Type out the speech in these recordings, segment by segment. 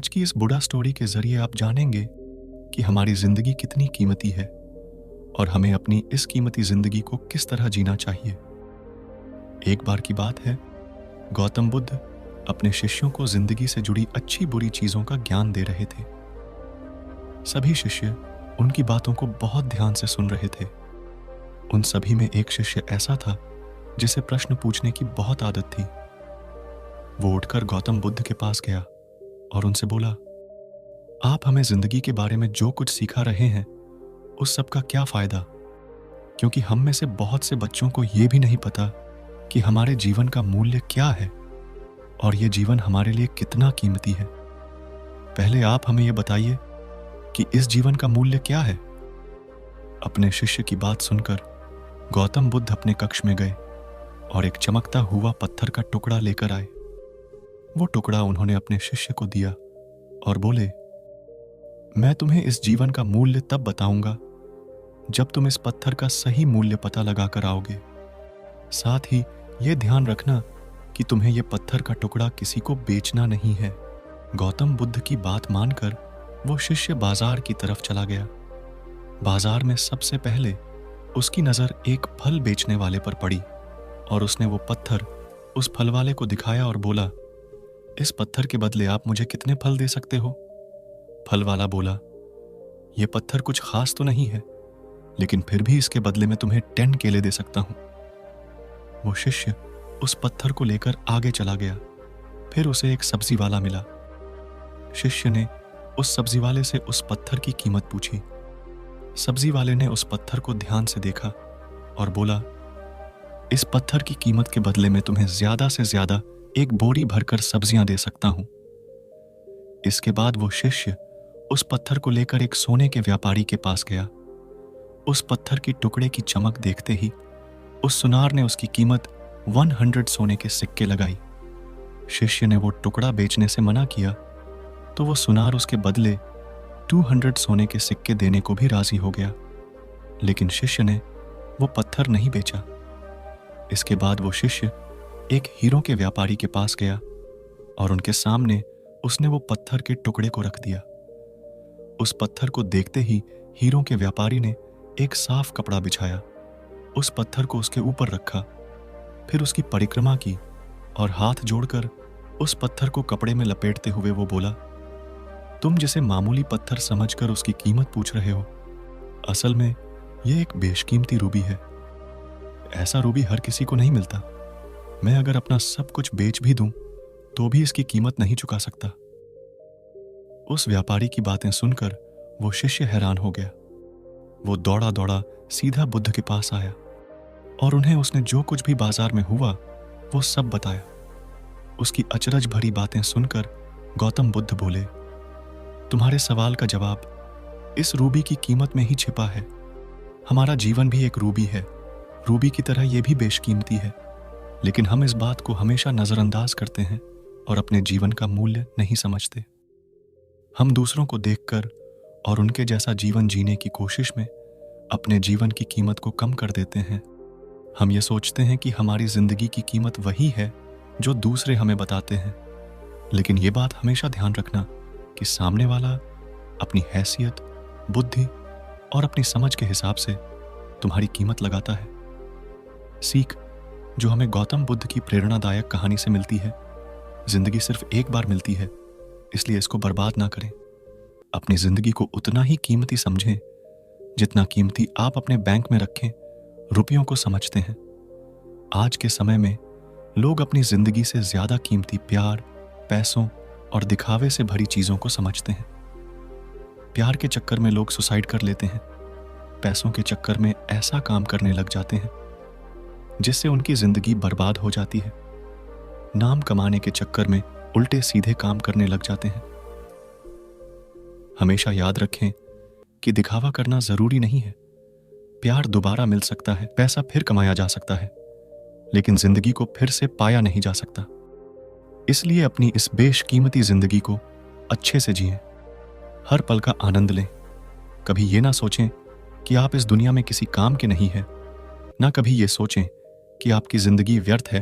आज की इस बुढ़ा स्टोरी के जरिए आप जानेंगे कि हमारी जिंदगी कितनी कीमती है और हमें अपनी इस कीमती जिंदगी को किस तरह जीना चाहिए। एक बार की बात है, गौतम बुद्ध अपने शिष्यों को जिंदगी से जुड़ी अच्छी बुरी चीजों का ज्ञान दे रहे थे। सभी शिष्य उनकी बातों को बहुत ध्यान से सुन रहे थे। उन सभी में एक शिष्य ऐसा था जिसे प्रश्न पूछने की बहुत आदत थी। वो उठकर गौतम बुद्ध के पास गया और उनसे बोला, आप हमें जिंदगी के बारे में जो कुछ सिखा रहे हैं उस सब का क्या फायदा, क्योंकि हम में से बहुत से बच्चों को यह भी नहीं पता कि हमारे जीवन का मूल्य क्या है और यह जीवन हमारे लिए कितना कीमती है। पहले आप हमें यह बताइए कि इस जीवन का मूल्य क्या है। अपने शिष्य की बात सुनकर गौतम बुद्ध अपने कक्ष में गए और एक चमकता हुआ पत्थर का टुकड़ा लेकर आए। वो टुकड़ा उन्होंने अपने शिष्य को दिया और बोले, मैं तुम्हें इस जीवन का मूल्य तब बताऊंगा जब तुम इस पत्थर का सही मूल्य पता लगा कर आओगे। साथ ही यह ध्यान रखना कि तुम्हें यह पत्थर का टुकड़ा किसी को बेचना नहीं है। गौतम बुद्ध की बात मानकर वो शिष्य बाजार की तरफ चला गया। बाजार में सबसे पहले उसकी नजर एक फल बेचने वाले पर पड़ी और उसने वो पत्थर उस फल वाले को दिखाया और बोला, इस पत्थर के बदले आप मुझे कितने फल दे सकते हो? फल वाला बोला, यह पत्थर कुछ खास तो नहीं है, लेकिन फिर भी इसके बदले में तुम्हें 10 केले दे सकता हूं। वो शिष्य उस पत्थर को लेकर आगे चला गया। फिर उसे एक सब्जी वाला मिला। शिष्य ने उस सब्जी वाले से उस पत्थर की कीमत पूछी। सब्जी वाले ने उस पत्थर को ध्यान से देखा और बोला, इस पत्थर की कीमत के बदले में तुम्हें ज्यादा से ज्यादा एक बोरी भरकर सब्जियां दे सकता हूं। इसके बाद वो शिष्य उस पत्थर को लेकर एक सोने के व्यापारी के पास गया। उस पत्थर की टुकड़े की चमक देखते ही उस सुनार ने उसकी कीमत 100 सोने के सिक्के लगाई। शिष्य ने वो टुकड़ा बेचने से मना किया तो वो सुनार उसके बदले 200 सोने के सिक्के देने को भी राजी हो गया, लेकिन शिष्य ने वो पत्थर नहीं बेचा। इसके बाद वो शिष्य एक हीरों के व्यापारी के पास गया और उनके सामने उसने वो पत्थर के टुकड़े को रख दिया। उस पत्थर को देखते ही हीरों के व्यापारी ने एक साफ कपड़ा बिछाया, उस पत्थर को उसके ऊपर रखा, फिर उसकी परिक्रमा की और हाथ जोड़कर उस पत्थर को कपड़े में लपेटते हुए वो बोला, तुम जिसे मामूली पत्थर समझकर उसकी कीमत पूछ रहे हो, असल में यह एक बेशकीमती रूबी है। ऐसा रूबी हर किसी को नहीं मिलता। मैं अगर अपना सब कुछ बेच भी दूं तो भी इसकी कीमत नहीं चुका सकता। उस व्यापारी की बातें सुनकर वो शिष्य हैरान हो गया। वो दौड़ा दौड़ा सीधा बुद्ध के पास आया और उन्हें उसने जो कुछ भी बाजार में हुआ वो सब बताया। उसकी अचरज भरी बातें सुनकर गौतम बुद्ध बोले, तुम्हारे सवाल का जवाब इस रूबी की कीमत में ही छिपा है। हमारा जीवन भी एक रूबी है। रूबी की तरह यह भी बेशकीमती है, लेकिन हम इस बात को हमेशा नजरअंदाज करते हैं और अपने जीवन का मूल्य नहीं समझते। हम दूसरों को देखकर और उनके जैसा जीवन जीने की कोशिश में अपने जीवन की कीमत को कम कर देते हैं। हम ये सोचते हैं कि हमारी जिंदगी की कीमत वही है जो दूसरे हमें बताते हैं, लेकिन ये बात हमेशा ध्यान रखना कि सामने वाला अपनी हैसियत, बुद्धि और अपनी समझ के हिसाब से तुम्हारी कीमत लगाता है। सीख जो हमें गौतम बुद्ध की प्रेरणादायक कहानी से मिलती है, जिंदगी सिर्फ एक बार मिलती है, इसलिए इसको बर्बाद ना करें। अपनी जिंदगी को उतना ही कीमती समझें जितना कीमती आप अपने बैंक में रखें रुपयों को समझते हैं। आज के समय में लोग अपनी जिंदगी से ज्यादा कीमती प्यार, पैसों और दिखावे से भरी चीजों को समझते हैं। प्यार के चक्कर में लोग सुसाइड कर लेते हैं। पैसों के चक्कर में ऐसा काम करने लग जाते हैं जिससे उनकी जिंदगी बर्बाद हो जाती है। नाम कमाने के चक्कर में उल्टे सीधे काम करने लग जाते हैं। हमेशा याद रखें कि दिखावा करना जरूरी नहीं है। प्यार दोबारा मिल सकता है, पैसा फिर कमाया जा सकता है, लेकिन जिंदगी को फिर से पाया नहीं जा सकता। इसलिए अपनी इस बेशकीमती जिंदगी को अच्छे से जिएं, हर पल का आनंद लें। कभी ये ना सोचें कि आप इस दुनिया में किसी काम के नहीं हैं, ना कभी ये सोचें कि आपकी जिंदगी व्यर्थ है।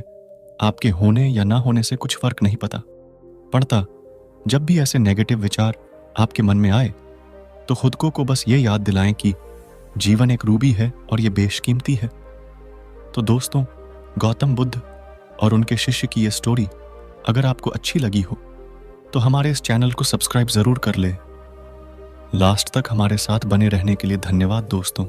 आपके होने या ना होने से कुछ फर्क नहीं पड़ता। जब भी ऐसे नेगेटिव विचार आपके मन में आए तो खुद को बस ये याद दिलाएं कि जीवन एक रूबी है और ये बेशकीमती है। तो दोस्तों, गौतम बुद्ध और उनके शिष्य की ये स्टोरी अगर आपको अच्छी लगी हो तो हमारे इस चैनल को सब्सक्राइब जरूर कर ले। लास्ट तक हमारे साथ बने रहने के लिए धन्यवाद दोस्तों।